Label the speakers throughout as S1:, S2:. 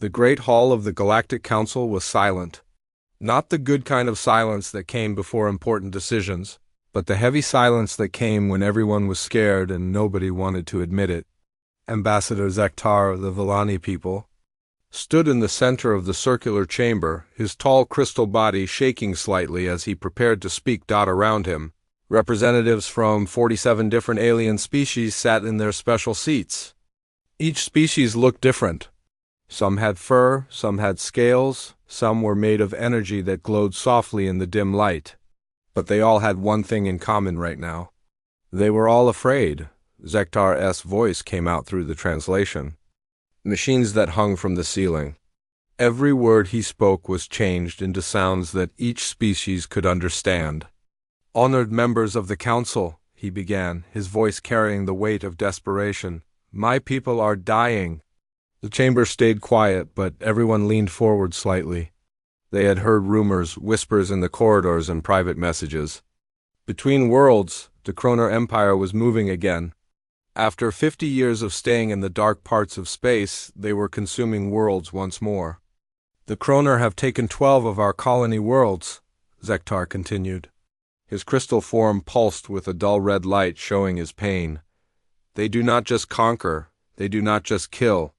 S1: The great hall of the Galactic Council was silent. Not the good kind of silence that came before important decisions, but the heavy silence that came when everyone was scared and nobody wanted to admit it. Ambassador Zektar of the Villani people stood in the center of the circular chamber, his tall crystal body shaking slightly as he prepared to speak. Around him, representatives from 47 different alien species sat in their special seats. Each species looked different. Some had fur, some had scales, some were made of energy that glowed softly in the dim light. But they all had one thing in common right now. They were all afraid. Zektar's voice came out through the translation. Machines that hung from the ceiling. Every word he spoke was changed into sounds that each species could understand. "Honored members of the council," he began, his voice carrying the weight of desperation. "My people are dying." The chamber stayed quiet, but everyone leaned forward slightly. They had heard rumors, whispers in the corridors, and private messages. Between worlds, the Kroner Empire was moving again. After 50 years of staying in the dark parts of space, they were consuming worlds once more. "The Kroner have taken 12 of our colony worlds," Zektar continued. His crystal form pulsed with a dull red light showing his pain. "They do not just conquer, they do not just kill.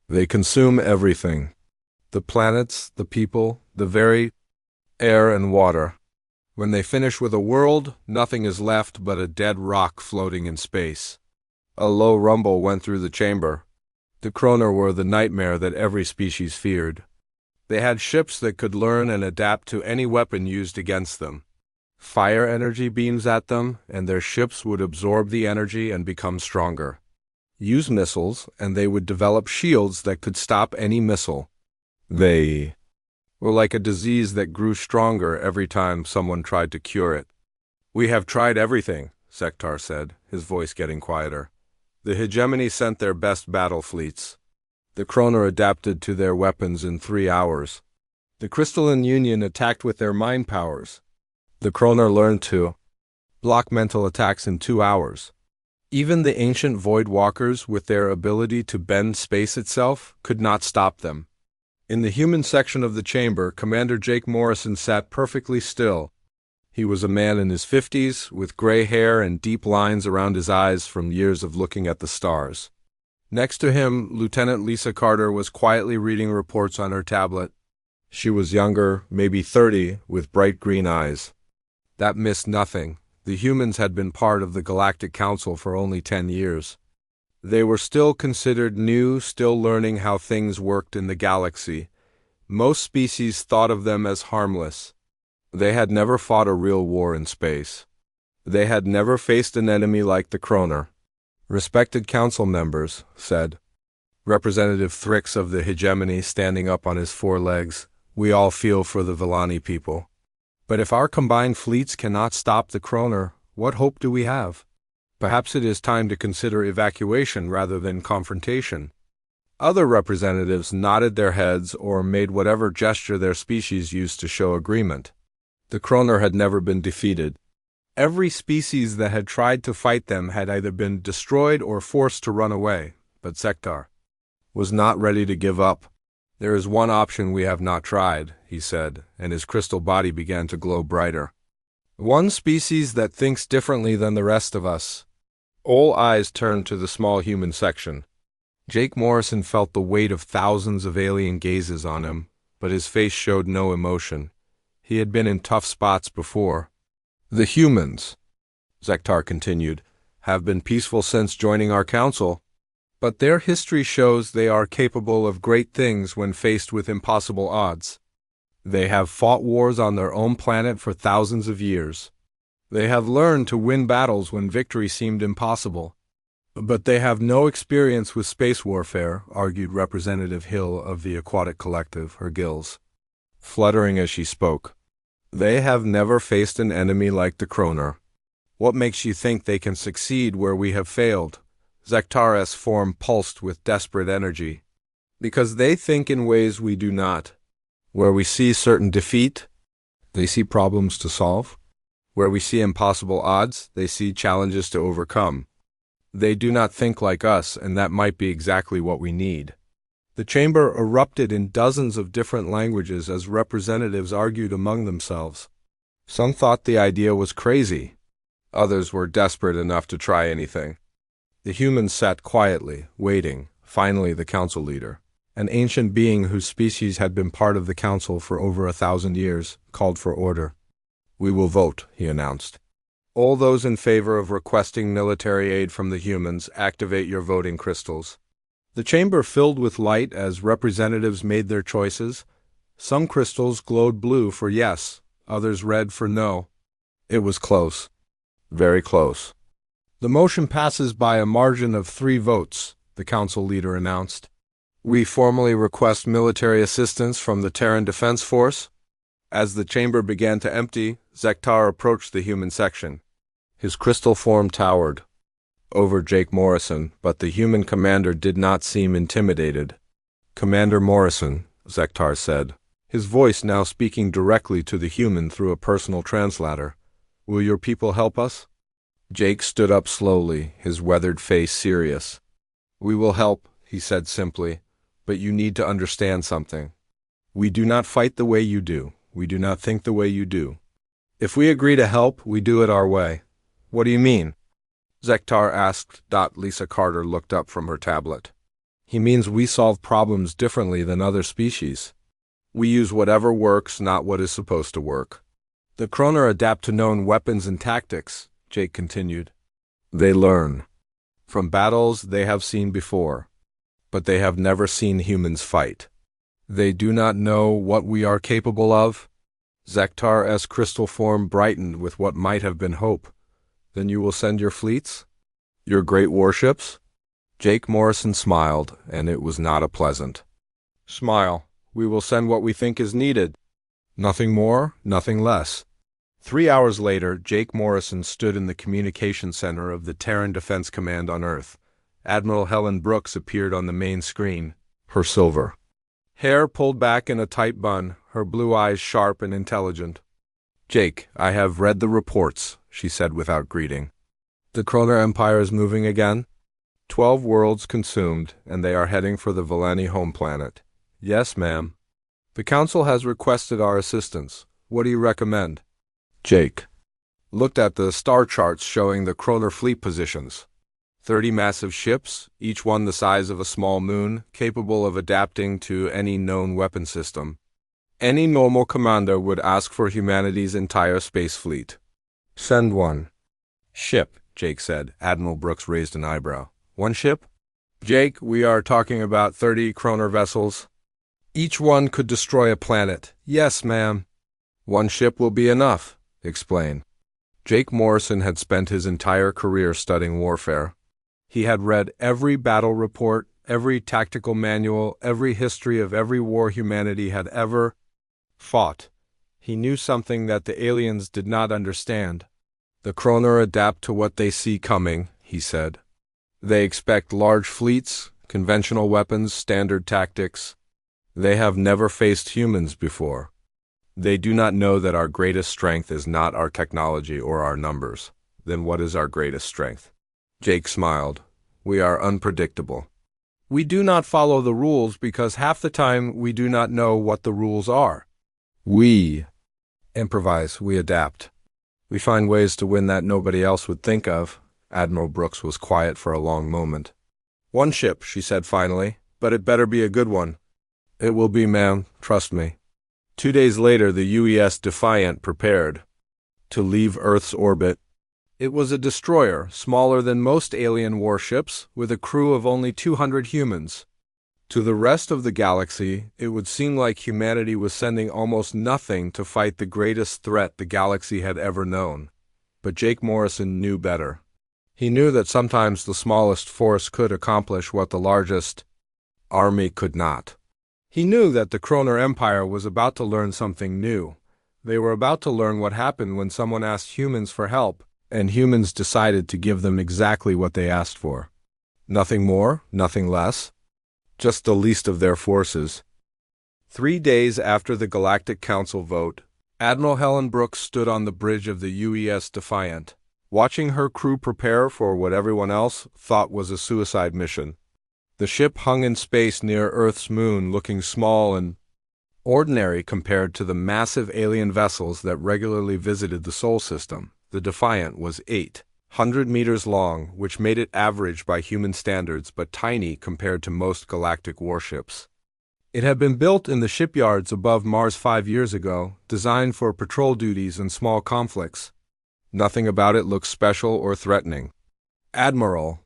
S1: They consume everything. The planets, the people, the very air and water. When they finish with a world, nothing is left but a dead rock floating in space." A low rumble went through the chamber. The Kroner were the nightmare that every species feared. They had ships that could learn and adapt to any weapon used against them. Fire energy beams at them, and their ships would absorb the energy and become stronger. Use missiles, and they would develop shields that could stop any missile. They were like a disease that grew stronger every time someone tried to cure it. "We have tried everything," Zektar said, his voice getting quieter. "The hegemony sent their best battle fleets. The Kroner adapted to their weapons in 3 hours. The Crystalline Union attacked with their mind powers. The Kroner learned to block mental attacks in 2 hours. Even the ancient Void Walkers, with their ability to bend space itself, could not stop them." In the human section of the chamber, Commander Jake Morrison sat perfectly still. He was a man in his 50s, with gray hair and deep lines around his eyes from years of looking at the stars. Next to him, Lieutenant Lisa Carter was quietly reading reports on her tablet. She was younger, maybe 30, with bright green eyes. That missed nothing. The humans had been part of the Galactic Council for only 10 years. They were still considered new, still learning how things worked in the galaxy. Most species thought of them as harmless. They had never fought a real war in space. They had never faced an enemy like the Kroner. "Respected council members," said Representative Thrix of the hegemony, standing up on his 4 legs, "we all feel for the Villani people. But if our combined fleets cannot stop the Kroner, what hope do we have? Perhaps it is time to consider evacuation rather than confrontation." Other representatives nodded their heads or made whatever gesture their species used to show agreement. The Kroner had never been defeated. Every species that had tried to fight them had either been destroyed or forced to run away, but Zektar was not ready to give up. "There is one option we have not tried," he said, and his crystal body began to glow brighter. "One species that thinks differently than the rest of us." All eyes turned to the small human section. Jake Morrison felt the weight of thousands of alien gazes on him, but his face showed no emotion. He had been in tough spots before. "The humans," Zektar continued, "have been peaceful since joining our council. But their history shows they are capable of great things when faced with impossible odds. They have fought wars on their own planet for thousands of years. They have learned to win battles when victory seemed impossible. But they have no experience with space warfare," argued Representative Hill of the Aquatic Collective, her gills fluttering as she spoke. "They have never faced an enemy like the Kroner. What makes you think they can succeed where we have failed?" Zektar's form pulsed with desperate energy. "Because they think in ways we do not. Where we see certain defeat, they see problems to solve. Where we see impossible odds, they see challenges to overcome. They do not think like us, and that might be exactly what we need." The chamber erupted in dozens of different languages as representatives argued among themselves. Some thought the idea was crazy. Others were desperate enough to try anything. The humans sat quietly, waiting. Finally, the council leader, an ancient being whose species had been part of the council for over 1,000 years, called for order. "We will vote," he announced. "All those in favor of requesting military aid from the humans, activate your voting crystals." The chamber filled with light as representatives made their choices. Some crystals glowed blue for yes, others red for no. It was close. Very close. "The motion passes by a margin of 3 votes, the council leader announced. "We formally request military assistance from the Terran Defense Force." As the chamber began to empty, Zektar approached the human section. His crystal form towered over Jake Morrison, but the human commander did not seem intimidated. "Commander Morrison," Zektar said, his voice now speaking directly to the human through a personal translator, "will your people help us?" Jake stood up slowly, his weathered face serious. "We will help," he said simply, "but you need to understand something. We do not fight the way you do. We do not think the way you do. If we agree to help, we do it our way." "What do you mean?" Zektar asked. Lisa Carter looked up from her tablet. "He means we solve problems differently than other species. We use whatever works, not what is supposed to work. The Kroner adapt to known weapons and tactics," Jake continued. "They learn from battles they have seen before, but they have never seen humans fight. They do not know what we are capable of." Zektar's crystal form brightened with what might have been hope. "Then you will send your fleets? Your great warships?" Jake Morrison smiled, and it was not a pleasant smile. "We will send what we think is needed. Nothing more, nothing less." 3 hours later, Jake Morrison stood in the communication center of the Terran Defense Command on Earth. Admiral Helen Brooks appeared on the main screen, her silver hair pulled back in a tight bun, her blue eyes sharp and intelligent. "Jake, I have read the reports," she said without greeting. "The Kroner Empire is moving again? 12 worlds consumed, and they are heading for the Valani home planet." "Yes, ma'am. The Council has requested our assistance. What do you recommend?" Jake looked at the star charts showing the Kroner fleet positions. 30 massive ships, each one the size of a small moon, capable of adapting to any known weapon system. Any normal commander would ask for humanity's entire space fleet. "Send one ship," Jake said. Admiral Brooks raised an eyebrow. "One ship?" "Jake, we are talking about 30 Kroner vessels. Each one could destroy a planet." "Yes, ma'am." "One ship will be enough. Explain." Jake Morrison had spent his entire career studying warfare. He had read every battle report, every tactical manual, every history of every war humanity had ever fought. He knew something that the aliens did not understand. "The Kroner adapt to what they see coming," he said. "They expect large fleets, conventional weapons, standard tactics. They have never faced humans before. They do not know that our greatest strength is not our technology or our numbers. Then what is our greatest strength?" Jake smiled. "We are unpredictable. We do not follow the rules because half the time we do not know what the rules are. We improvise, we adapt. We find ways to win that nobody else would think of." Admiral Brooks was quiet for a long moment. "One ship," she said finally, "but it better be a good one." "It will be, ma'am. Trust me." 2 days later, the UES Defiant prepared to leave Earth's orbit. It was a destroyer, smaller than most alien warships, with a crew of only 200 humans. To the rest of the galaxy, it would seem like humanity was sending almost nothing to fight the greatest threat the galaxy had ever known. But Jake Morrison knew better. He knew that sometimes the smallest force could accomplish what the largest army could not. He knew that the Kroner Empire was about to learn something new. They were about to learn what happened when someone asked humans for help, and humans decided to give them exactly what they asked for. Nothing more, nothing less. Just the least of their forces. 3 days after the Galactic Council vote, Admiral Helen Brooks stood on the bridge of the UES Defiant, watching her crew prepare for what everyone else thought was a suicide mission. The ship hung in space near Earth's moon, looking small and ordinary compared to the massive alien vessels that regularly visited the Sol system. The Defiant was 800 meters long, which made it average by human standards but tiny compared to most galactic warships. It had been built in the shipyards above Mars 5 years ago, designed for patrol duties and small conflicts. Nothing about it looked special or threatening. "Admiral,"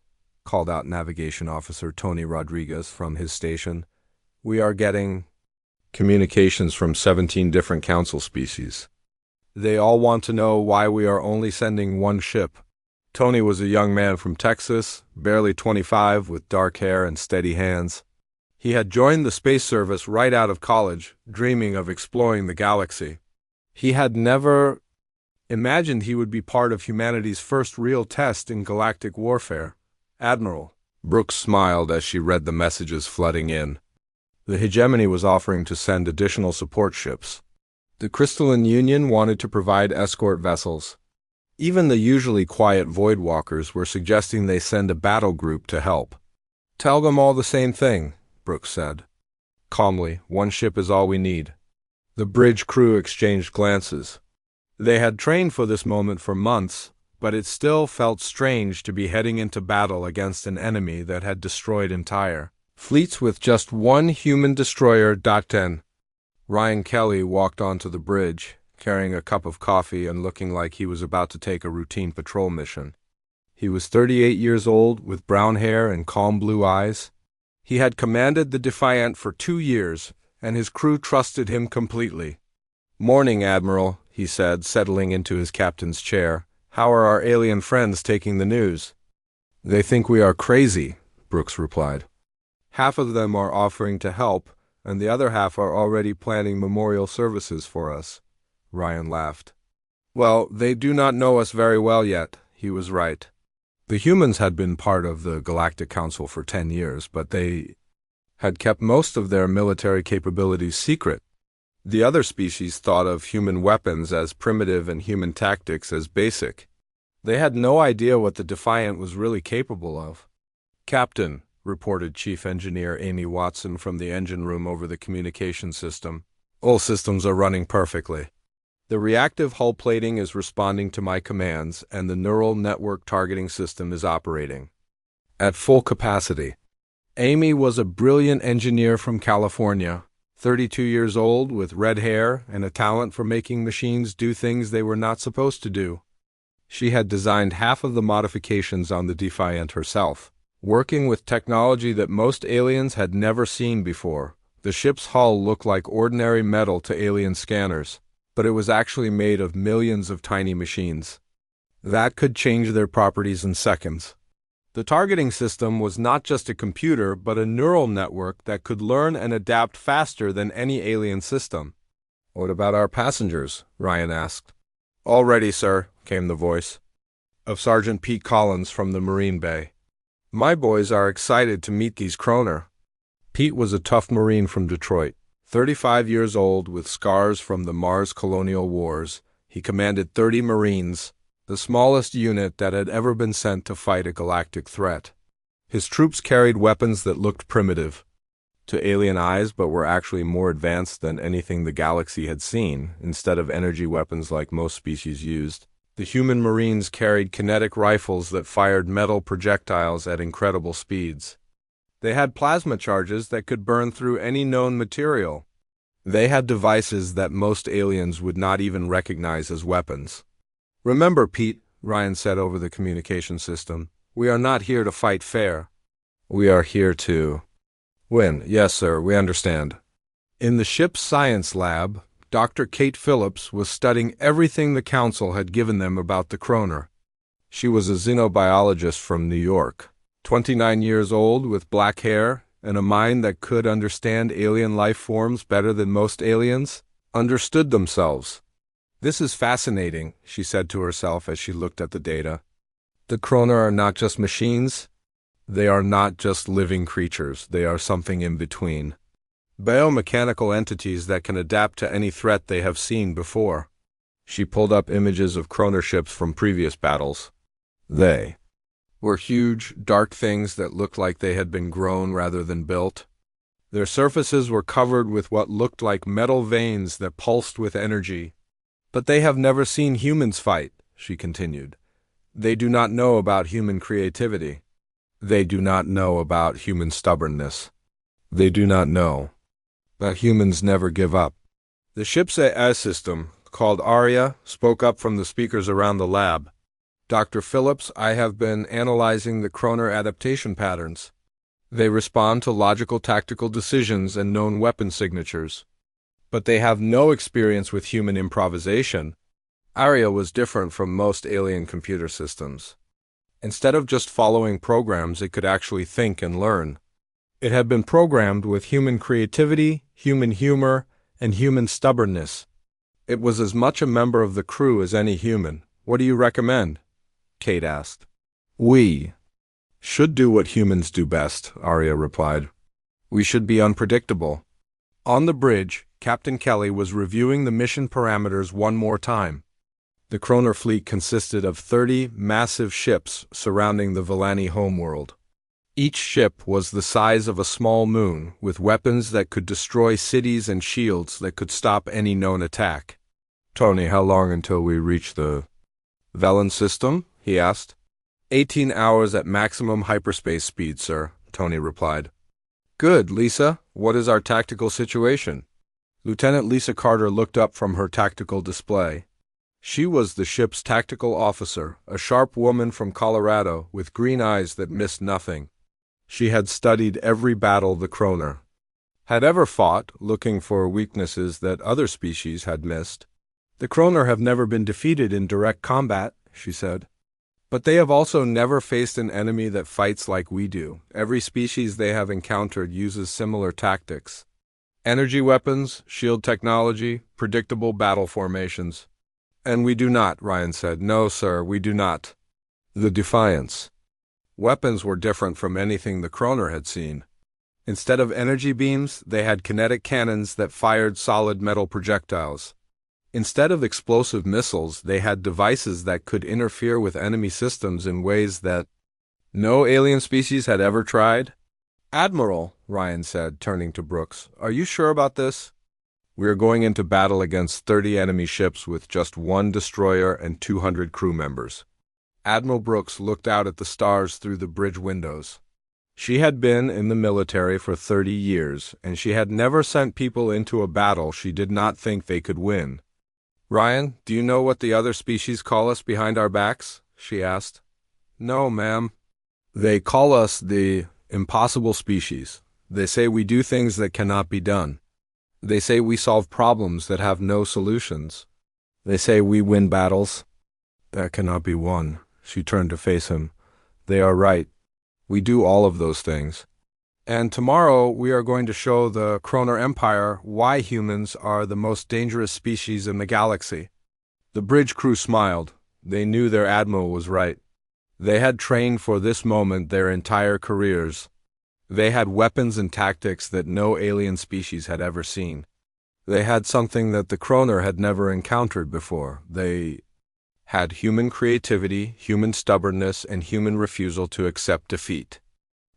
S1: called out Navigation Officer Tony Rodriguez from his station, "we are getting communications from 17 different council species. They all want to know why we are only sending one ship." Tony was a young man from Texas, barely 25, with dark hair and steady hands. He had joined the space service right out of college, dreaming of exploring the galaxy. He had never imagined he would be part of humanity's first real test in galactic warfare. "Admiral." Brooks smiled as she read the messages flooding in. The hegemony was offering to send additional support ships. The Crystalline Union wanted to provide escort vessels. Even the usually quiet Voidwalkers were suggesting they send a battle group to help. "Tell them all the same thing," Brooks said. Calmly, "One ship is all we need." The bridge crew exchanged glances. They had trained for this moment for months, but it still felt strange to be heading into battle against an enemy that had destroyed entire fleets with just one human destroyer. 10. Ryan Kelly walked onto the bridge, carrying a cup of coffee and looking like he was about to take a routine patrol mission. He was 38 years old, with brown hair and calm blue eyes. He had commanded the Defiant for 2 years, and his crew trusted him completely. "Morning, Admiral," he said, settling into his captain's chair. "How are our alien friends taking the news?" "They think we are crazy," Brooks replied. "Half of them are offering to help, and the other half are already planning memorial services for us." Ryan laughed. "Well, they do not know us very well yet." He was right. The humans had been part of the Galactic Council for 10 years, but they had kept most of their military capabilities secret. The other species thought of human weapons as primitive and human tactics as basic. They had no idea what the Defiant was really capable of. "Captain," reported Chief Engineer Amy Watson from the engine room over the communication system, "all systems are running perfectly. The reactive hull plating is responding to my commands, and the neural network targeting system is operating at full capacity." Amy was a brilliant engineer from California, 32 years old, with red hair and a talent for making machines do things they were not supposed to do. She had designed half of the modifications on the Defiant herself, working with technology that most aliens had never seen before. The ship's hull looked like ordinary metal to alien scanners, but it was actually made of millions of tiny machines that could change their properties in seconds. The targeting system was not just a computer, but a neural network that could learn and adapt faster than any alien system. "What about our passengers?" Ryan asked. "All ready, sir," came the voice of Sergeant Pete Collins from the Marine Bay. "My boys are excited to meet these Kroner." Pete was a tough Marine from Detroit. 35 years old, with scars from the Mars colonial wars, he commanded 30 Marines, the smallest unit that had ever been sent to fight a galactic threat. His troops carried weapons that looked primitive to alien eyes but were actually more advanced than anything the galaxy had seen. Instead of energy weapons like most species used, the human Marines carried kinetic rifles that fired metal projectiles at incredible speeds. They had plasma charges that could burn through any known material. They had devices that most aliens would not even recognize as weapons. "Remember, Pete," Ryan said over the communication system, "we are not here to fight fair. We are here to win." "Yes, sir, we understand." In the ship's science lab, Dr. Kate Phillips was studying everything the Council had given them about the Kroner. She was a xenobiologist from New York, 29 years old, with black hair and a mind that could understand alien life forms better than most aliens understood themselves. "This is fascinating," she said to herself as she looked at the data. "The Kroner are not just machines. They are not just living creatures. They are something in between. Biomechanical entities that can adapt to any threat they have seen before." She pulled up images of Kroner ships from previous battles. They were huge, dark things that looked like they had been grown rather than built. Their surfaces were covered with what looked like metal veins that pulsed with energy. But they have never seen humans fight, she continued. They do not know about human creativity. They do not know about human stubbornness. They do not know that humans never give up. The ship's AI system, called Arya, spoke up from the speakers around the lab. Dr. Phillips, I have been analyzing the Kroner adaptation patterns. They respond to logical tactical decisions and known weapon signatures. But they have no experience with human improvisation. Arya was different from most alien computer systems. Instead of just following programs, it could actually think and learn. It had been programmed with human creativity, human humor, and human stubbornness. It was as much a member of the crew as any human. What do you recommend? Kate asked. We should do what humans do best, Arya replied. We should be unpredictable. On the bridge, Captain Kelly was reviewing the mission parameters one more time. The Kroner fleet consisted of 30 massive ships surrounding the Villani homeworld. Each ship was the size of a small moon, with weapons that could destroy cities and shields that could stop any known attack. Tony, how long until we reach the Velen system? He asked. 18 hours at maximum hyperspace speed, sir, Tony replied. Good, Lisa. What is our tactical situation? Lieutenant Lisa Carter looked up from her tactical display. She was the ship's tactical officer, a sharp woman from Colorado with green eyes that missed nothing. She had studied every battle the Kroner had ever fought, looking for weaknesses that other species had missed. The Kroner have never been defeated in direct combat, she said. But they have also never faced an enemy that fights like we do. Every species they have encountered uses similar tactics. Energy weapons, shield technology, predictable battle formations. And we do not, Ryan said. No, sir, we do not. The Defiance. Weapons were different from anything the Kroner had seen. Instead of energy beams, they had kinetic cannons that fired solid metal projectiles. Instead of explosive missiles, they had devices that could interfere with enemy systems in ways that no alien species had ever tried. Admiral, Ryan said, turning to Brooks, are you sure about this? We are going into battle against 30 enemy ships with just 1 destroyer and 200 crew members. Admiral Brooks looked out at the stars through the bridge windows. She had been in the military for 30 years, and she had never sent people into a battle she did not think they could win. Ryan, do you know what the other species call us behind our backs? She asked. No, ma'am. They call us the impossible species. They say we do things that cannot be done. They say we solve problems that have no solutions. They say we win battles that cannot be won. She turned to face him. They are right. We do all of those things. And tomorrow we are going to show the Kroner Empire why humans are the most dangerous species in the galaxy. The bridge crew smiled. They knew their admiral was right. They had trained for this moment their entire careers. They had weapons and tactics that no alien species had ever seen. They had something that the Kroner had never encountered before. They had human creativity, human stubbornness, and human refusal to accept defeat.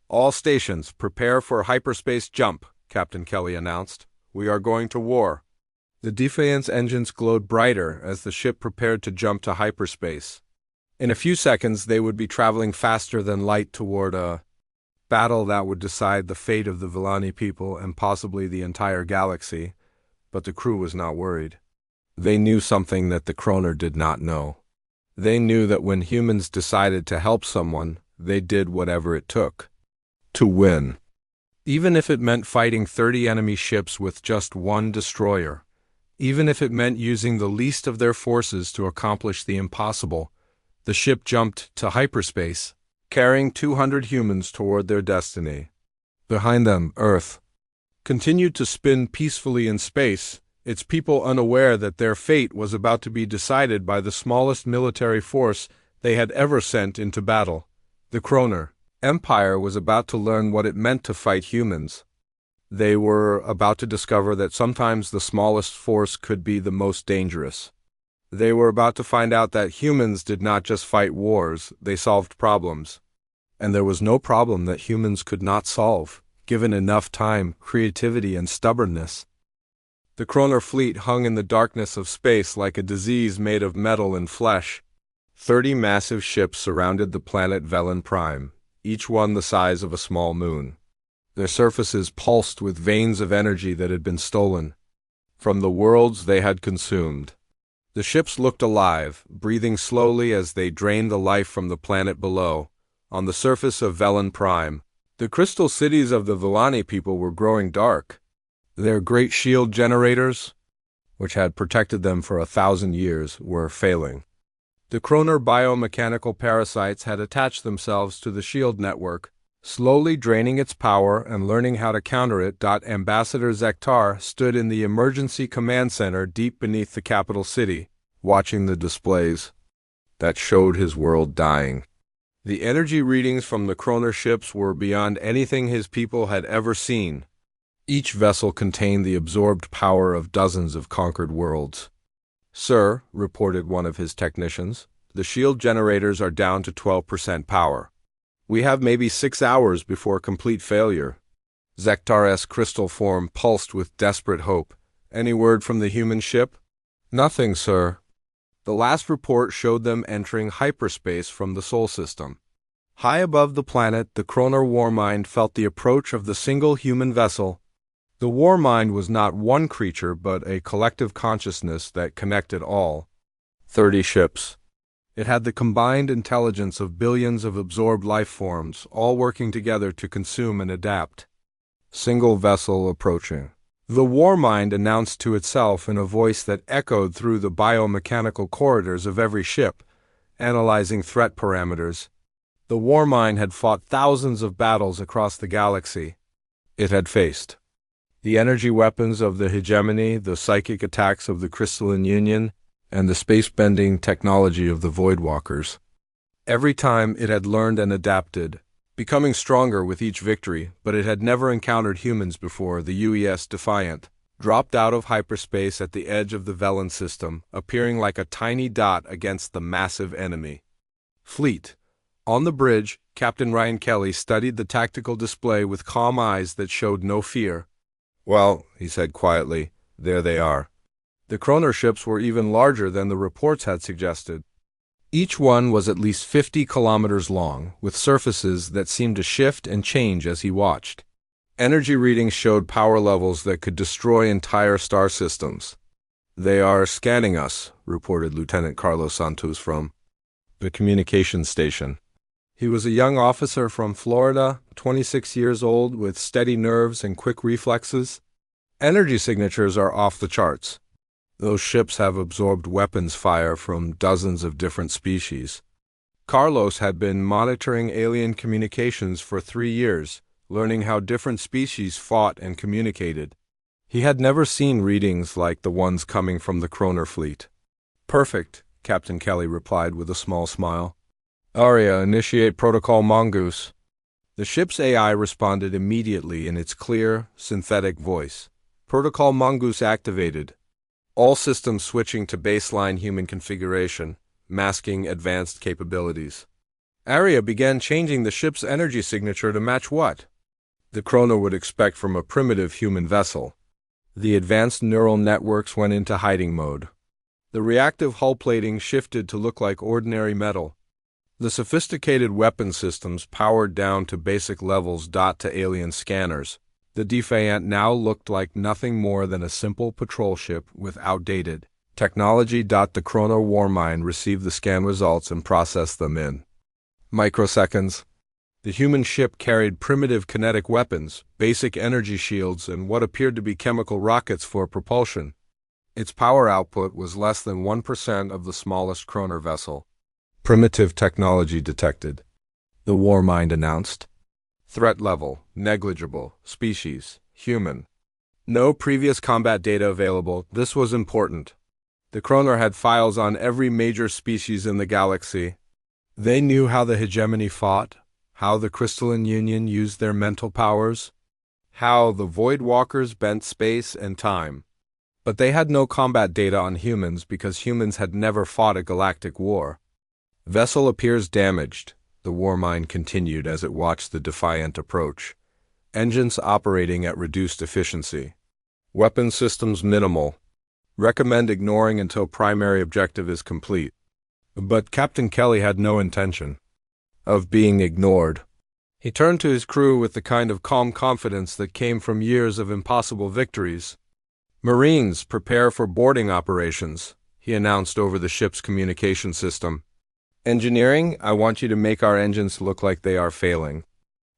S1: All stations, prepare for hyperspace jump, Captain Kelly announced. We are going to war. The Defiance engines glowed brighter as the ship prepared to jump to hyperspace. In a few seconds, they would be traveling faster than light toward a battle that would decide the fate of the Villani people and possibly the entire galaxy. But the crew was not worried. They knew something that the Kroner did not know. They knew that when humans decided to help someone, they did whatever it took to win. Even if it meant fighting 30 enemy ships with just 1 destroyer. Even if it meant using the least of their forces to accomplish the impossible. The ship jumped to hyperspace, carrying 200 humans toward their destiny. Behind them, Earth continued to spin peacefully in space, its people unaware that their fate was about to be decided by the smallest military force they had ever sent into battle. The Kroner Empire was about to learn what it meant to fight humans. They were about to discover that sometimes the smallest force could be the most dangerous. They were about to find out that humans did not just fight wars, they solved problems. and there was no problem that humans could not solve, given enough time, creativity, and stubbornness. The Kroner fleet hung in the darkness of space like a disease made of metal and flesh. 30 massive ships surrounded the planet Velen Prime, each one the size of a small moon. Their surfaces pulsed with veins of energy that had been stolen from the worlds they had consumed. The ships looked alive, breathing slowly as they drained the life from the planet below. On the surface of Velen Prime, the crystal cities of the Vellani people were growing dark. Their great shield generators, which had protected them for 1,000 years, were failing. The Kroner biomechanical parasites had attached themselves to the shield network, slowly draining its power and learning how to counter it. Ambassador Zektar stood in the emergency command center deep beneath the capital city, watching the displays that showed his world dying. The energy readings from the Kroner ships were beyond anything his people had ever seen. Each vessel contained the absorbed power of dozens of conquered worlds. "Sir," reported one of his technicians, "the shield generators are down to 12% power. We have maybe 6 hours before complete failure." Zektar's crystal form pulsed with desperate hope. "Any word from the human ship?" "Nothing, sir. The last report showed them entering hyperspace from the Sol system." High above the planet, the Kroner Warmind felt the approach of the single human vessel. The Warmind was not one creature, but a collective consciousness that connected all 30 ships. It had the combined intelligence of billions of absorbed life forms, all working together to consume and adapt. Single vessel approaching. The Warmind announced to itself in a voice that echoed through the biomechanical corridors of every ship, analyzing threat parameters. The Warmind had fought thousands of battles across the galaxy. It had faced the energy weapons of the hegemony, the psychic attacks of the Crystalline Union, and the space-bending technology of the Voidwalkers. Every time it had learned and adapted, becoming stronger with each victory, but it had never encountered humans before. The UES Defiant dropped out of hyperspace at the edge of the Velen system, appearing like a tiny dot against the massive enemy fleet. On the bridge, Captain Ryan Kelly studied the tactical display with calm eyes that showed no fear. "Well," he said quietly, "there they are." The Kroner ships were even larger than the reports had suggested. Each one was at least 50 kilometers long, with surfaces that seemed to shift and change as he watched. Energy readings showed power levels that could destroy entire star systems. "They are scanning us," reported Lieutenant Carlos Santos from the communications station. He was a young officer from Florida, 26 years old, with steady nerves and quick reflexes. "Energy signatures are off the charts. Those ships have absorbed weapons fire from dozens of different species." Carlos had been monitoring alien communications for 3 years, learning how different species fought and communicated. He had never seen readings like the ones coming from the Kroner fleet. "Perfect," Captain Kelly replied with a small smile. "Aria, initiate Protocol Mongoose." The ship's AI responded immediately in its clear, synthetic voice. "Protocol Mongoose activated. All systems switching to baseline human configuration, masking advanced capabilities." Aria began changing the ship's energy signature to match what the Kroner would expect from a primitive human vessel. The advanced neural networks went into hiding mode. The reactive hull plating shifted to look like ordinary metal. The sophisticated weapon systems powered down to basic levels. To alien scanners, the Defiant now looked like nothing more than a simple patrol ship with outdated technology. The Kroner Warmind received the scan results and processed them in microseconds. The human ship carried primitive kinetic weapons, basic energy shields, and what appeared to be chemical rockets for propulsion. Its power output was less than 1% of the smallest Kroner vessel. "Primitive technology detected," the Warmind announced. "Threat level, negligible. Species, human. No previous combat data available." This was important. The Kroner had files on every major species in the galaxy. They knew how the hegemony fought, how the Crystalline Union used their mental powers, how the Voidwalkers bent space and time. But they had no combat data on humans because humans had never fought a galactic war. "Vessel appears damaged. The Warmind continued as it watched the Defiant approach. Engines operating at reduced efficiency. Weapon systems minimal. Recommend ignoring until primary objective is complete. But Captain Kelly had no intention of being ignored. He turned to his crew with the kind of calm confidence that came from years of impossible victories. "Marines, prepare for boarding operations," he announced over the ship's communication system. "Engineering, I want you to make our engines look like they are failing.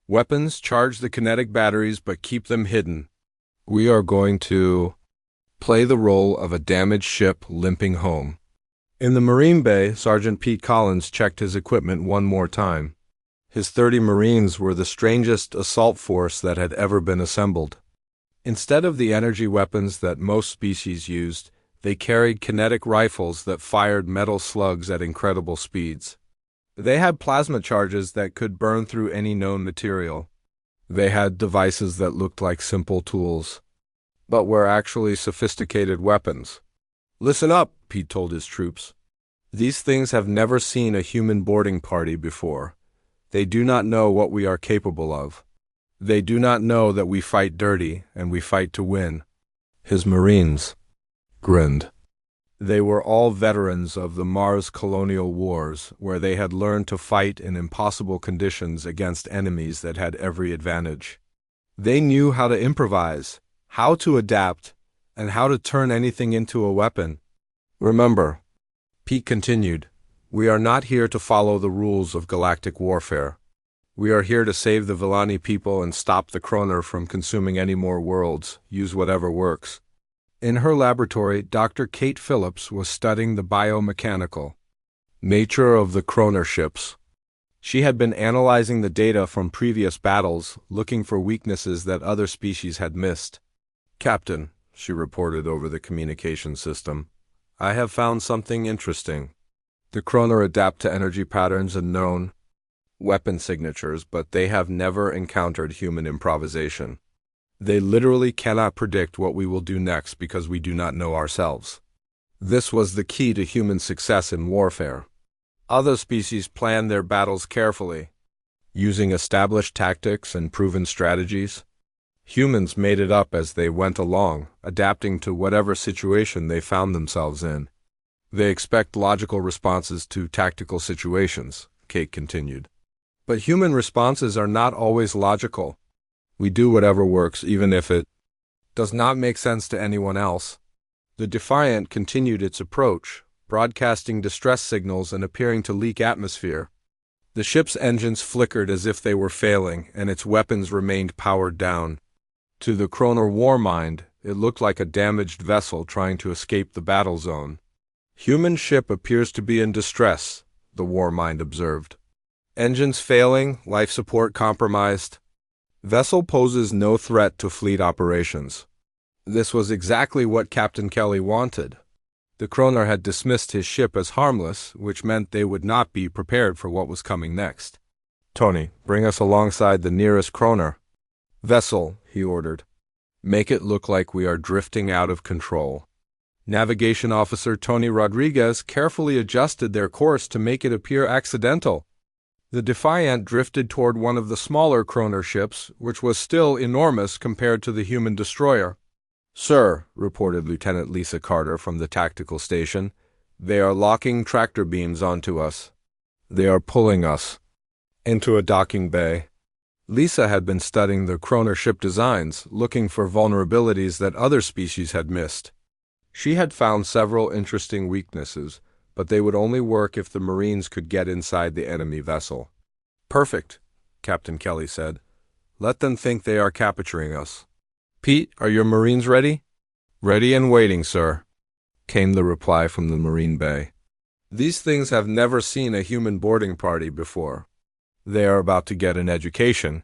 S1: Weapons, charge the kinetic batteries but keep them hidden. We are going to play the role of a damaged ship limping home." In the Marine Bay, Sergeant Pete Collins checked his equipment one more time. His 30 Marines were the strangest assault force that had ever been assembled. Instead of the energy weapons that most species used, they carried kinetic rifles that fired metal slugs at incredible speeds. They had plasma charges that could burn through any known material. They had devices that looked like simple tools, but were actually sophisticated weapons. "Listen up," Pete told his troops. "These things have never seen a human boarding party before. They do not know what we are capable of. They do not know that we fight dirty and we fight to win." His Marines grinned. They were all veterans of the Mars colonial wars, where they had learned to fight in impossible conditions against enemies that had every advantage. They knew how to improvise, how to adapt, and how to turn anything into a weapon. "Remember," Pete continued, "we are not here to follow the rules of galactic warfare. We are here to save the Villani people and stop the Kroner from consuming any more worlds. Use whatever works." In her laboratory, Dr. Kate Phillips was studying the biomechanical nature of the Kroner ships. She had been analyzing the data from previous battles, looking for weaknesses that other species had missed. "Captain," she reported over the communication system, "I have found something interesting. The Kroner adapt to energy patterns and known weapon signatures, but they have never encountered human improvisation. They literally cannot predict what we will do next because we do not know ourselves. This was the key to human success in warfare. Other species plan their battles carefully, using established tactics and proven strategies. Humans made it up as they went along, adapting to whatever situation they found themselves in. They expect logical responses to tactical situations," Kate continued. "But human responses are not always logical. We do whatever works, even if it does not make sense to anyone else." The Defiant continued its approach, broadcasting distress signals and appearing to leak atmosphere. The ship's engines flickered as if they were failing, and its weapons remained powered down. To the Kroner Warmind, it looked like a damaged vessel trying to escape the battle zone. "Human ship appears to be in distress," the Warmind observed. "Engines failing, life support compromised. Vessel poses no threat to fleet operations." This was exactly what Captain Kelly wanted. The Kroner had dismissed his ship as harmless, which meant they would not be prepared for what was coming next. "Tony, bring us alongside the nearest Kroner vessel," he ordered. "Make it look like we are drifting out of control." Navigation Officer Tony Rodriguez carefully adjusted their course to make it appear accidental. The Defiant drifted toward one of the smaller Kroner ships, which was still enormous compared to the human destroyer. "Sir," reported Lieutenant Lisa Carter from the tactical station, "they are locking tractor beams onto us. They are pulling us into a docking bay." Lisa had been studying the Kroner ship designs, looking for vulnerabilities that other species had missed. She had found several interesting weaknesses, but they would only work if the Marines could get inside the enemy vessel. "Perfect," Captain Kelly said. "Let them think they are capturing us." "Pete, are your Marines ready?" "Ready and waiting, sir," came the reply from the Marine Bay. "These things have never seen a human boarding party before. They are about to get an education."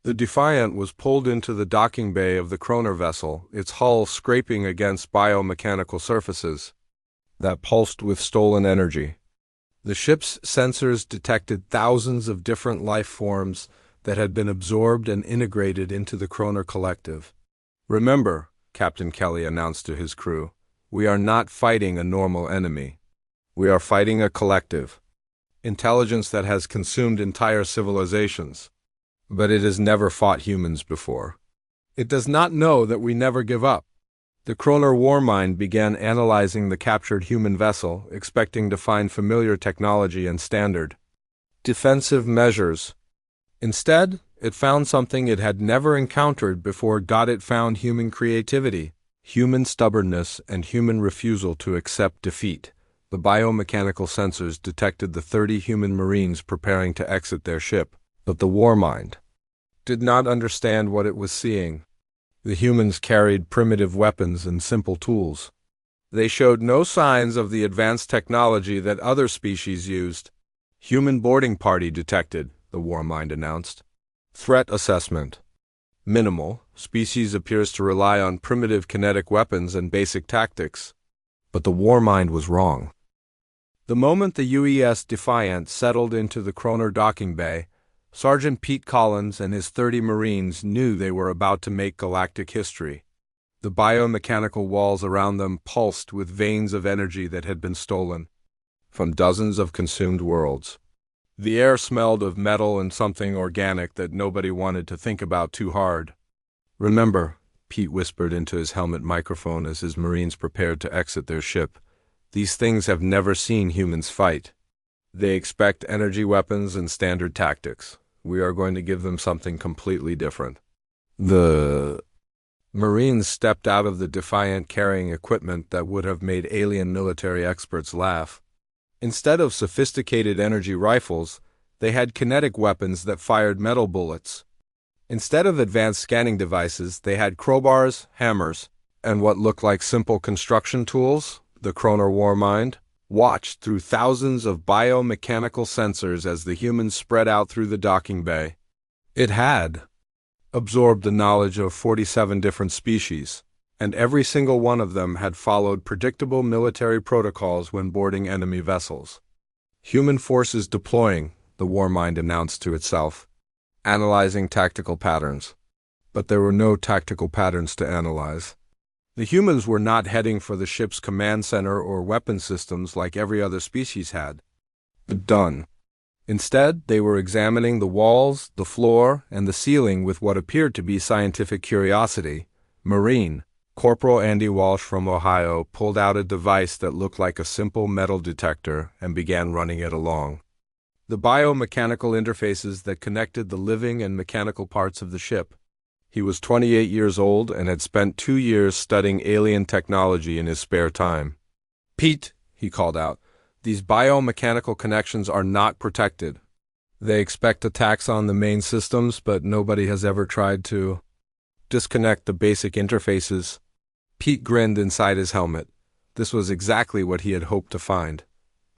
S1: The Defiant was pulled into the docking bay of the Kroner vessel, its hull scraping against biomechanical surfaces that pulsed with stolen energy. The ship's sensors detected thousands of different life forms that had been absorbed and integrated into the Kroner collective. "Remember," Captain Kelly announced to his crew, "we are not fighting a normal enemy. We are fighting a collective. intelligence that has consumed entire civilizations. But it has never fought humans before. It does not know that we never give up. The Kroner Warmind began analyzing the captured human vessel, expecting to find familiar technology and standard defensive measures. Instead, it found something it had never encountered before. It found human creativity, human stubbornness, and human refusal to accept defeat. The biomechanical sensors detected the 30 human Marines preparing to exit their ship, but the Warmind did not understand what it was seeing. The humans carried primitive weapons and simple tools. They showed no signs of the advanced technology that other species used. Human boarding party detected, the Warmind announced. Threat assessment minimal. Species appears to rely on primitive kinetic weapons and basic tactics. But the Warmind was wrong. The moment the UES Defiant settled into the Kroner docking bay, Sergeant Pete Collins and his 30 Marines knew they were about to make galactic history. The biomechanical walls around them pulsed with veins of energy that had been stolen from dozens of consumed worlds. The air smelled of metal and something organic that nobody wanted to think about too hard. "Remember," Pete whispered into his helmet microphone as his Marines prepared to exit their ship, "these things have never seen humans fight. They expect energy weapons and standard tactics. We are going to give them something completely different." The Marines stepped out of the Defiant carrying equipment that would have made alien military experts laugh. Instead of sophisticated energy rifles, they had kinetic weapons that fired metal bullets. Instead of advanced scanning devices, they had crowbars, hammers, and what looked like simple construction tools. The Kroner Warmind watched through thousands of biomechanical sensors as the humans spread out through the docking bay. It had absorbed the knowledge of 47 different species, and every single one of them had followed predictable military protocols when boarding enemy vessels. "Human forces deploying," the Warmind announced to itself, analyzing tactical patterns. But there were no tactical patterns to analyze. The humans were not heading for the ship's command center or weapon systems like every other species had. Done. Instead, they were examining the walls, the floor, and the ceiling with what appeared to be scientific curiosity. Marine Corporal Andy Walsh from Ohio pulled out a device that looked like a simple metal detector and began running it along the biomechanical interfaces that connected the living and mechanical parts of the ship. He was 28 years old and had spent 2 years studying alien technology in his spare time. "Pete," he called out, "these biomechanical connections are not protected. They expect attacks on the main systems, but nobody has ever tried to disconnect the basic interfaces." Pete grinned inside his helmet. This was exactly what he had hoped to find.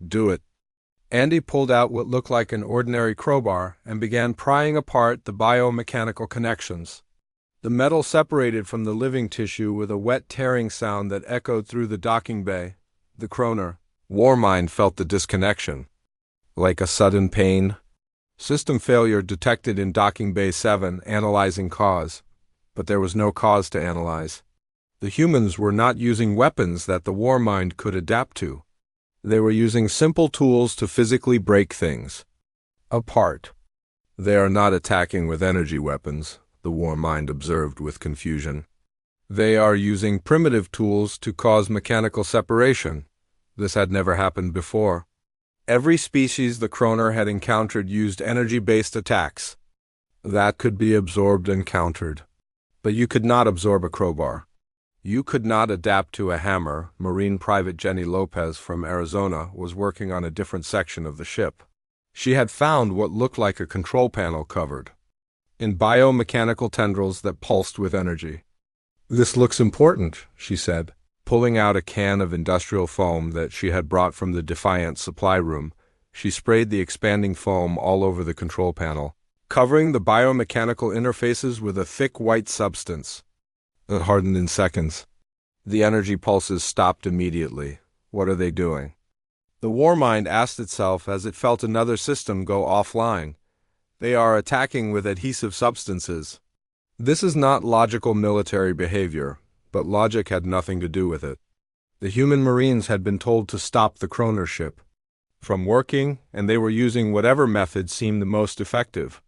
S1: "Do it." Andy pulled out what looked like an ordinary crowbar and began prying apart the biomechanical connections. The metal separated from the living tissue with a wet tearing sound that echoed through the docking bay. The Kroner Warmind felt the disconnection, like a sudden pain. System failure detected in docking bay 7, analyzing cause. But there was no cause to analyze. The humans were not using weapons that the Warmind could adapt to. They were using simple tools to physically break things apart. "They are not attacking with energy weapons," the Warmind observed with confusion. "They are using primitive tools to cause mechanical separation." This had never happened before. Every species the Kroner had encountered used energy-based attacks that could be absorbed and countered. But you could not absorb a crowbar. You could not adapt to a hammer. Marine Private Jenny Lopez from Arizona was working on a different section of the ship. She had found what looked like a control panel covered in biomechanical tendrils that pulsed with energy. "This looks important," she said, pulling out a can of industrial foam that she had brought from the Defiant supply room. She sprayed the expanding foam all over the control panel, covering the biomechanical interfaces with a thick white substance. It hardened in seconds. The energy pulses stopped immediately. "What are they doing?" the Warmind asked itself as it felt another system go offline. "They are attacking with adhesive substances." This is not logical military behavior, but logic had nothing to do with it. The human Marines had been told to stop the Kroner ship. from working, and they were using whatever method seemed the most effective.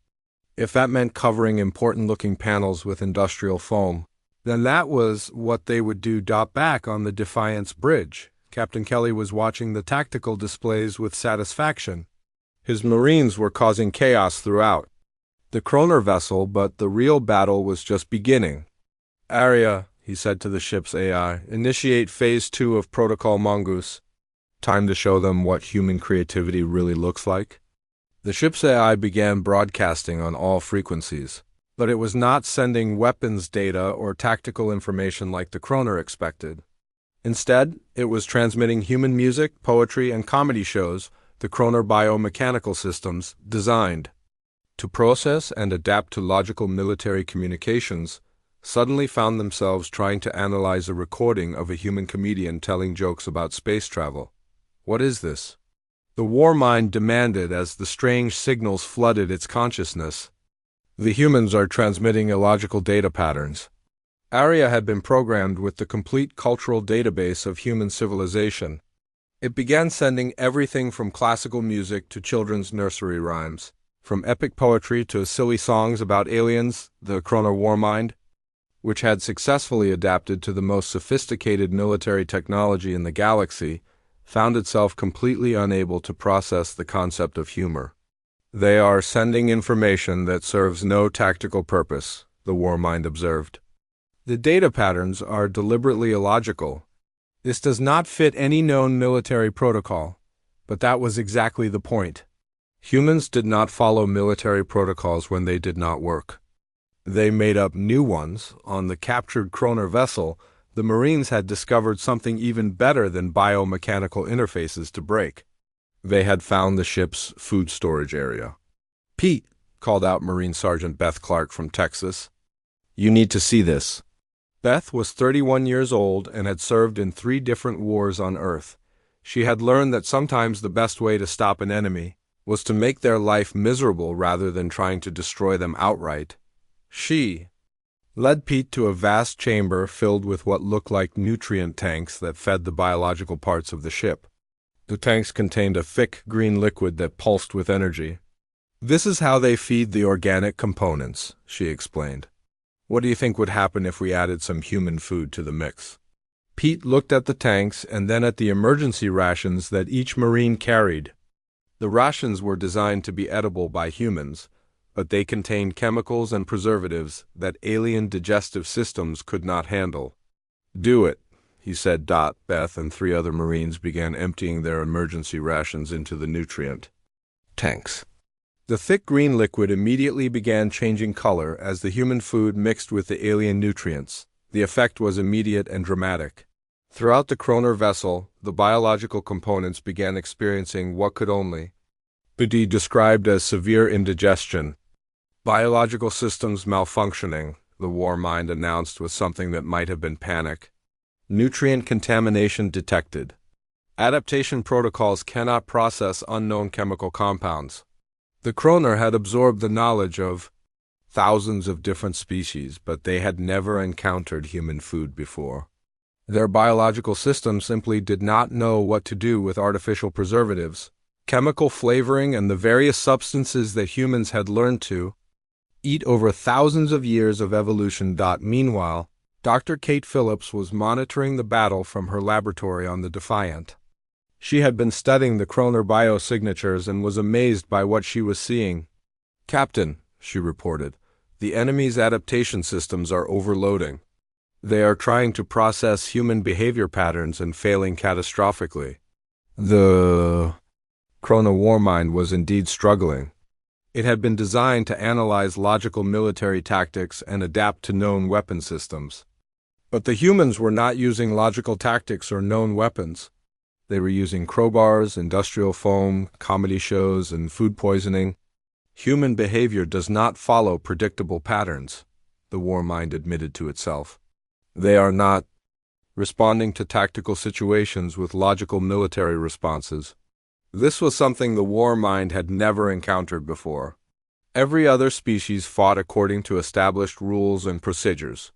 S1: If that meant covering important-looking panels with industrial foam, then that was what they would do. Back on the Defiance Bridge, Captain Kelly was watching the tactical displays with satisfaction. His Marines were causing chaos throughout the Kroner vessel, but the real battle was just beginning. "Arya," he said to the ship's AI, "initiate Phase 2 of Protocol Mongoose. Time to show them what human creativity really looks like." The ship's AI began broadcasting on all frequencies, but it was not sending weapons data or tactical information like the Kroner expected. Instead, it was transmitting human music, poetry, and comedy shows the Kroner biomechanical systems designed to process and adapt to logical military communications suddenly found themselves trying to analyze a recording of a human comedian telling jokes about space travel. What is this? The war mind demanded as the strange signals flooded its consciousness. The humans are transmitting illogical data patterns. Arya had been programmed with the complete cultural database of human civilization. It began sending everything from classical music to children's nursery rhymes, from epic poetry to silly songs about aliens. The Kroner war mind, which had successfully adapted to the most sophisticated military technology in the galaxy, found itself completely unable to process the concept of humor. "They are sending information that serves no tactical purpose," the war mind observed. "The data patterns are deliberately illogical. This does not fit any known military protocol." But that was exactly the point. Humans did not follow military protocols when they did not work. They made up new ones. On the captured Kroner vessel, the Marines had discovered something even better than biomechanical interfaces to break. They had found the ship's food storage area. "Pete," called out Marine Sergeant Beth Clark from Texas, "you need to see this." Beth was 31 years old and had served in 3 different wars on Earth. She had learned that sometimes the best way to stop an enemy was to make their life miserable rather than trying to destroy them outright. She led Pete to a vast chamber filled with what looked like nutrient tanks that fed the biological parts of the ship. The tanks contained a thick green liquid that pulsed with energy. "This is how they feed the organic components," she explained. "What do you think would happen if we added some human food to the mix?" Pete looked at the tanks and then at the emergency rations that each Marine carried. The rations were designed to be edible by humans, but they contained chemicals and preservatives that alien digestive systems could not handle. "Do it," he said. Beth and 3 other Marines began emptying their emergency rations into the nutrient tanks. The thick green liquid immediately began changing color as the human food mixed with the alien nutrients. The effect was immediate and dramatic. Throughout the Kroner vessel, the biological components began experiencing what could only be described as severe indigestion. "Biological systems malfunctioning," the war mind announced with something that might have been panic. "Nutrient contamination detected. Adaptation protocols cannot process unknown chemical compounds." The Kroner had absorbed the knowledge of thousands of different species, but they had never encountered human food before. Their biological system simply did not know what to do with artificial preservatives, chemical flavoring, and the various substances that humans had learned to eat over thousands of years of evolution. Meanwhile, Dr. Kate Phillips was monitoring the battle from her laboratory on the Defiant. She had been studying the Kroner biosignatures and was amazed by what she was seeing. "Captain," she reported, "the enemy's adaptation systems are overloading. They are trying to process human behavior patterns and failing catastrophically." The Kroner war mind was indeed struggling. It had been designed to analyze logical military tactics and adapt to known weapon systems. But the humans were not using logical tactics or known weapons. They were using crowbars, industrial foam, comedy shows, and food poisoning. "Human behavior does not follow predictable patterns," the war mind admitted to itself. "They are not responding to tactical situations with logical military responses." This was something the war mind had never encountered before. Every other species fought according to established rules and procedures.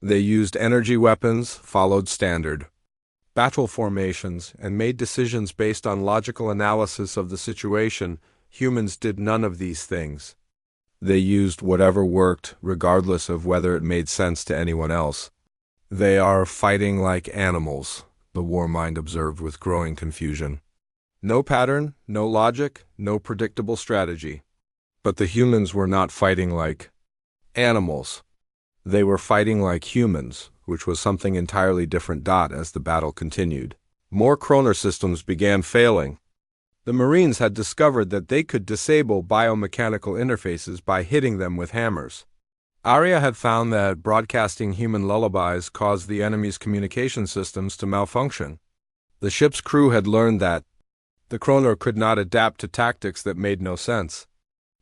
S1: They used energy weapons, followed standard battle formations, and made decisions based on logical analysis of the situation. Humans did none of these things. They used whatever worked, regardless of whether it made sense to anyone else. They are fighting like animals, the Warmind observed with growing confusion. No pattern, no logic, no predictable strategy. But the humans were not fighting like animals. They were fighting like humans, which was something entirely different. As the battle continued, more Kroner systems began failing. The Marines had discovered that they could disable biomechanical interfaces by hitting them with hammers. Arya had found that broadcasting human lullabies caused the enemy's communication systems to malfunction. The ship's crew had learned that the Kroner could not adapt to tactics that made no sense.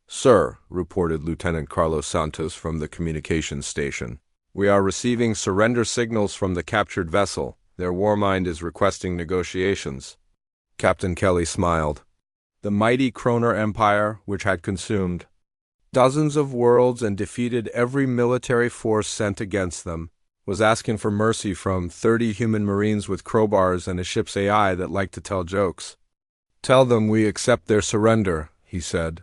S1: "Sir," reported Lieutenant Carlos Santos from the communications station, "we are receiving surrender signals from the captured vessel. Their Warmind is requesting negotiations." Captain Kelly smiled. The mighty Kroner Empire, which had consumed dozens of worlds and defeated every military force sent against them, was asking for mercy from 30 human Marines with crowbars and a ship's AI that liked to tell jokes. "Tell them we accept their surrender," he said.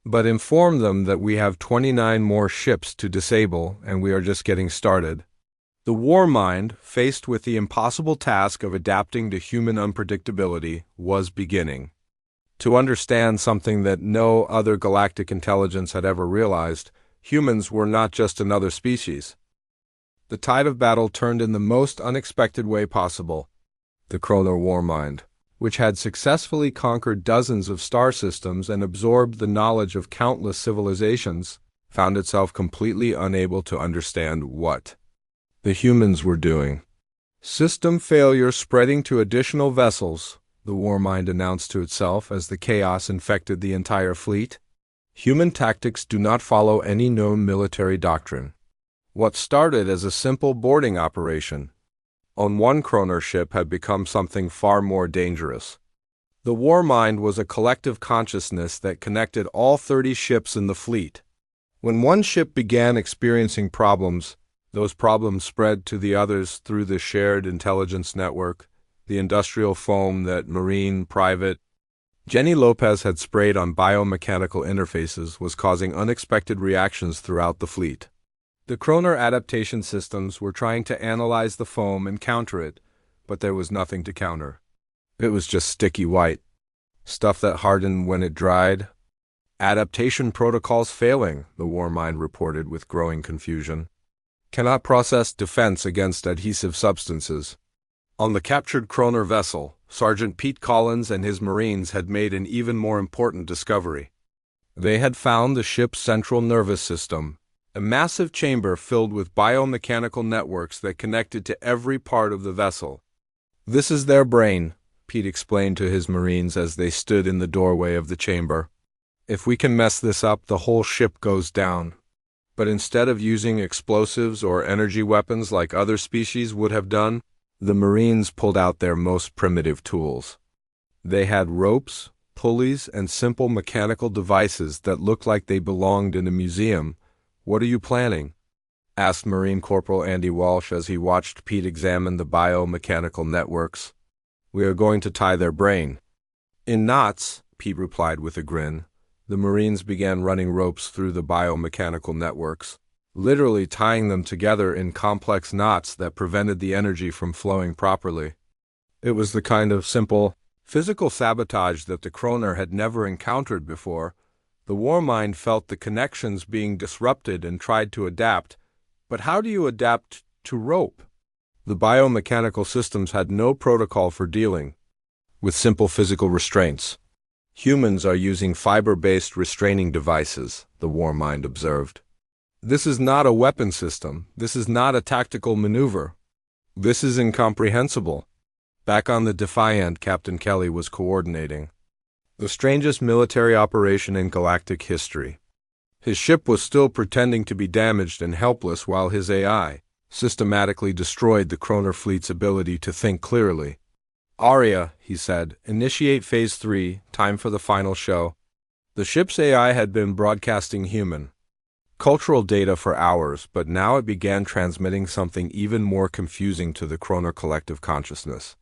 S1: "But inform them that we have 29 more ships to disable and we are just getting started." The Warmind, faced with the impossible task of adapting to human unpredictability, was beginning to understand something that no other galactic intelligence had ever realized. Humans were not just another species. The tide of battle turned in the most unexpected way possible. The Kroner Warmind, which had successfully conquered dozens of star systems and absorbed the knowledge of countless civilizations, found itself completely unable to understand what the humans were doing. "System failure spreading to additional vessels," the Warmind announced to itself as the chaos infected the entire fleet. "Human tactics do not follow any known military doctrine." What started as a simple boarding operation on one Kroner ship had become something far more dangerous. The Warmind was a collective consciousness that connected all 30 ships in the fleet. When one ship began experiencing problems, those problems spread to the others through the shared intelligence network, the industrial foam that Marine Private Jenny Lopez had sprayed on biomechanical interfaces was causing unexpected reactions throughout the fleet. The Kroner adaptation systems were trying to analyze the foam and counter it, but there was nothing to counter. It was just sticky white, stuff that hardened when it dried. "Adaptation protocols failing," the Warmind reported with growing confusion. "Cannot process defense against adhesive substances." On the captured Kroner vessel, Sergeant Pete Collins and his Marines had made an even more important discovery. They had found the ship's central nervous system, a massive chamber filled with biomechanical networks that connected to every part of the vessel. "This is their brain," Pete explained to his Marines as they stood in the doorway of the chamber. "If we can mess this up, the whole ship goes down." But instead of using explosives or energy weapons like other species would have done, the Marines pulled out their most primitive tools. They had ropes, pulleys, and simple mechanical devices that looked like they belonged in a museum. "What are you planning?" asked Marine Corporal Andy Walsh as he watched Pete examine the biomechanical networks. "We are going to tie their brain." "In knots," Pete replied with a grin. The Marines began running ropes through the biomechanical networks, literally tying them together in complex knots that prevented the energy from flowing properly. It was the kind of simple, physical sabotage that the Kroner had never encountered before. The Warmind felt the connections being disrupted and tried to adapt. But how do you adapt to rope? The biomechanical systems had no protocol for dealing with simple physical restraints. "Humans are using fiber-based restraining devices," the Warmind observed. "This is not a weapon system. This is not a tactical maneuver. This is incomprehensible." Back on the Defiant, Captain Kelly was coordinating the strangest military operation in galactic history. His ship was still pretending to be damaged and helpless while his AI systematically destroyed the Kroner fleet's ability to think clearly. "Arya," he said, "initiate Phase 3, time for the final show." The ship's AI had been broadcasting human cultural data for hours, but now it began transmitting something even more confusing to the Kroner collective consciousness.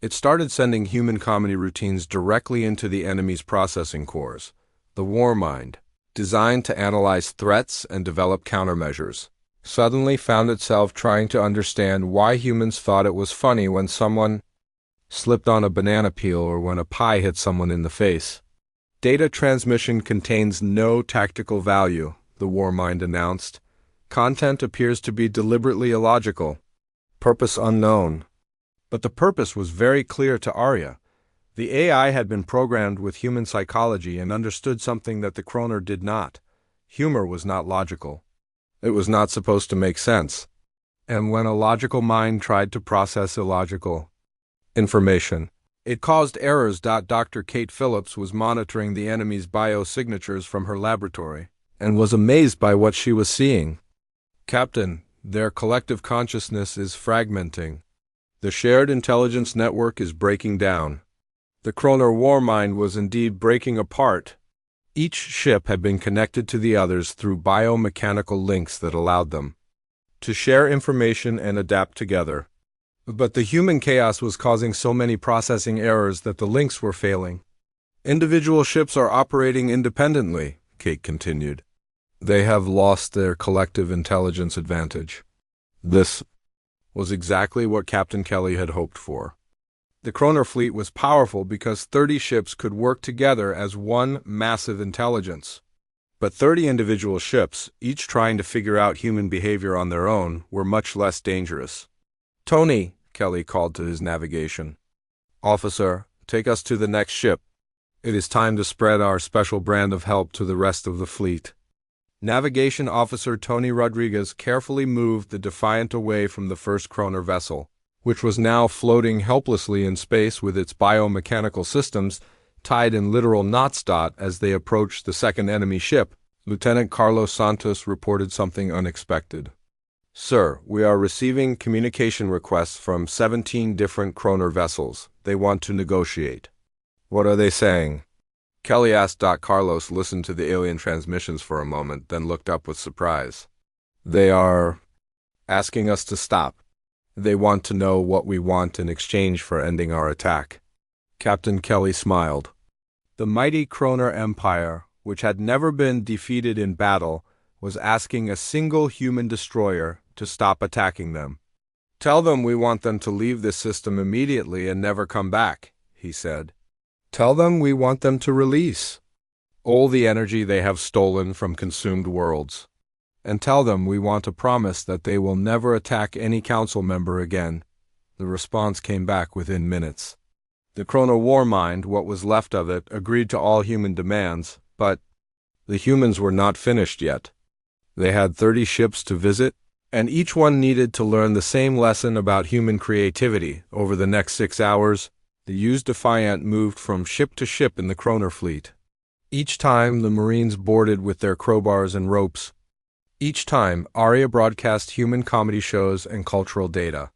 S1: It started sending human comedy routines directly into the enemy's processing cores, the war mind, designed to analyze threats and develop countermeasures. Suddenly found itself trying to understand why humans thought it was funny when someone slipped on a banana peel or when a pie hit someone in the face. Data transmission contains no tactical value, the war mind announced. Content appears to be deliberately illogical. Purpose unknown. But the purpose was very clear to Arya. The AI had been programmed with human psychology and understood something that the Kroner did not. Humor was not logical. It was not supposed to make sense. And when a logical mind tried to process illogical information, it caused errors. Dr. Kate Phillips was monitoring the enemy's biosignatures from her laboratory and was amazed by what she was seeing. Captain, their collective consciousness is fragmenting. The shared intelligence network is breaking down. The Kroner war mind was indeed breaking apart. Each ship had been connected to the others through biomechanical links that allowed them to share information and adapt together. But the human chaos was causing so many processing errors that the links were failing. Individual ships are operating independently, Kate continued. They have lost their collective intelligence advantage. This was exactly what Captain Kelly had hoped for. The Kroner fleet was powerful because 30 ships could work together as one massive intelligence. But 30 individual ships, each trying to figure out human behavior on their own, were much less dangerous. Tony, Kelly called to his navigation officer, take us to the next ship. It is time to spread our special brand of help to the rest of the fleet. Navigation Officer Tony Rodriguez carefully moved the Defiant away from the first Kroner vessel, which was now floating helplessly in space with its biomechanical systems tied in literal knots. As they approached the second enemy ship, Lieutenant Carlos Santos reported something unexpected. Sir, we are receiving communication requests from 17 different Kroner vessels. They want to negotiate. What are they saying? Kelly asked. Carlos listened to the alien transmissions for a moment, then looked up with surprise. They are asking us to stop. They want to know what we want in exchange for ending our attack. Captain Kelly smiled. The mighty Kroner Empire, which had never been defeated in battle, was asking a single human destroyer to stop attacking them. Tell them we want them to leave this system immediately and never come back, he said. Tell them we want them to release all the energy they have stolen from consumed worlds. And tell them we want a promise that they will never attack any council member again. The response came back within minutes. The Kroner war mind, what was left of it, agreed to all human demands, but the humans were not finished yet. They had 30 ships to visit, and each one needed to learn the same lesson about human creativity. Over the next 6 hours, the used Defiant moved from ship to ship in the Kroner fleet. Each time, the Marines boarded with their crowbars and ropes. Each time, Arya broadcast human comedy shows and cultural data.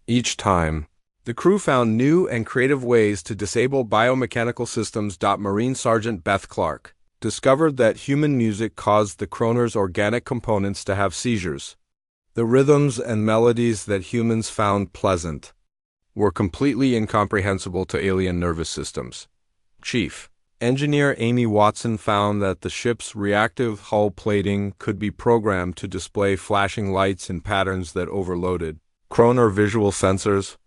S1: Each time, the crew found new and creative ways to disable biomechanical systems. Marine Sergeant Beth Clark discovered that human music caused the Kroner's organic components to have seizures. The rhythms and melodies that humans found pleasant were completely incomprehensible to alien nervous systems. Chief Engineer Amy Watson found that the ship's reactive hull plating could be programmed to display flashing lights in patterns that overloaded Kroner visual sensors.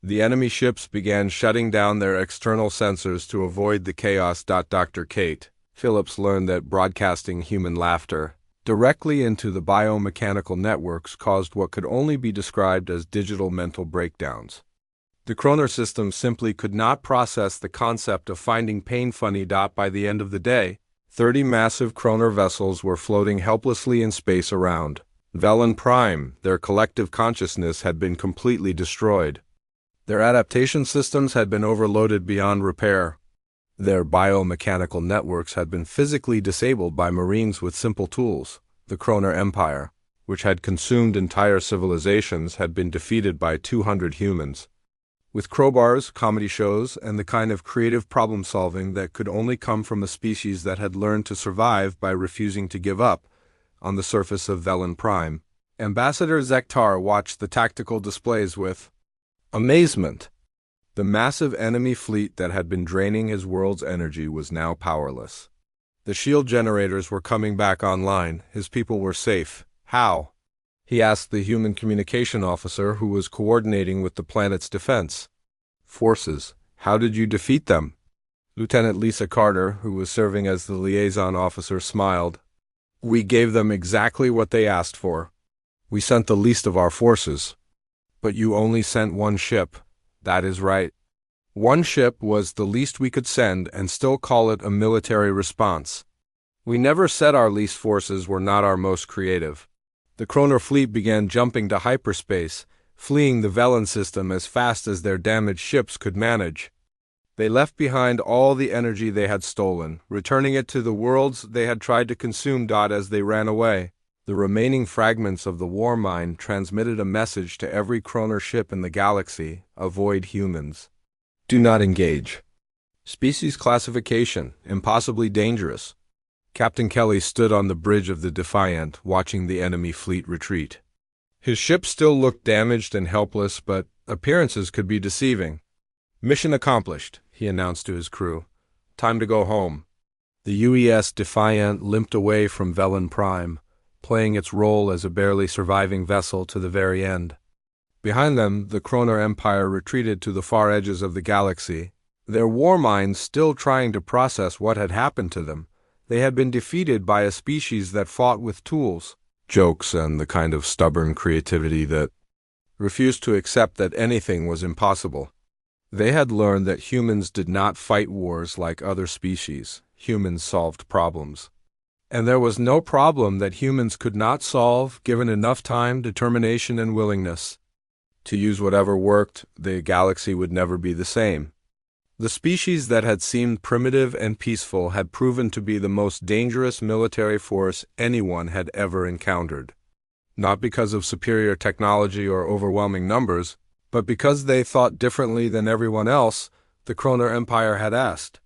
S1: The enemy ships began shutting down their external sensors to avoid the chaos. Dr. Kate Phillips learned that broadcasting human laughter directly into the biomechanical networks caused what could only be described as digital mental breakdowns. The Kroner system simply could not process the concept of finding pain funny. By the end of the day, 30 massive Kroner vessels were floating helplessly in space around Velen Prime. Their collective consciousness had been completely destroyed. Their adaptation systems had been overloaded beyond repair. Their biomechanical networks had been physically disabled by Marines with simple tools. The Kroner Empire, which had consumed entire civilizations, had been defeated by 200 humans. With crowbars, comedy shows, and the kind of creative problem-solving that could only come from a species that had learned to survive by refusing to give up on the surface of Velen Prime, Ambassador Zektar watched the tactical displays with amazement. The massive enemy fleet that had been draining his world's energy was now powerless. The shield generators were coming back online. His people were safe. How? He asked the human communication officer who was coordinating with the planet's defense forces. How did you defeat them? Lieutenant Lisa Carter, who was serving as the liaison officer, smiled. We gave them exactly what they asked for. We sent the least of our forces. But you only sent one ship. That is right. One ship was the least we could send and still call it a military response. We never said our least forces were not our most creative. The Kroner fleet began jumping to hyperspace, fleeing the Velen system as fast as their damaged ships could manage. They left behind all the energy they had stolen, returning it to the worlds they had tried to consume. As they ran away, the remaining fragments of the war mine transmitted a message to every Kroner ship in the galaxy: avoid humans. Do not engage. Species classification: impossibly dangerous. Captain Kelly stood on the bridge of the Defiant, watching the enemy fleet retreat. His ship still looked damaged and helpless, but appearances could be deceiving. Mission accomplished, he announced to his crew. Time to go home. The UES Defiant limped away from Velen Prime, playing its role as a barely surviving vessel to the very end. Behind them, the Kroner Empire retreated to the far edges of the galaxy, their war minds still trying to process what had happened to them. They had been defeated by a species that fought with tools, jokes, and the kind of stubborn creativity that refused to accept that anything was impossible. They had learned that humans did not fight wars like other species. Humans solved problems. And there was no problem that humans could not solve, given enough time, determination, and willingness. To use whatever worked, the galaxy would never be the same. The species that had seemed primitive and peaceful had proven to be the most dangerous military force anyone had ever encountered. Not because of superior technology or overwhelming numbers, but because they thought differently than everyone else. The Kroner Empire had asked.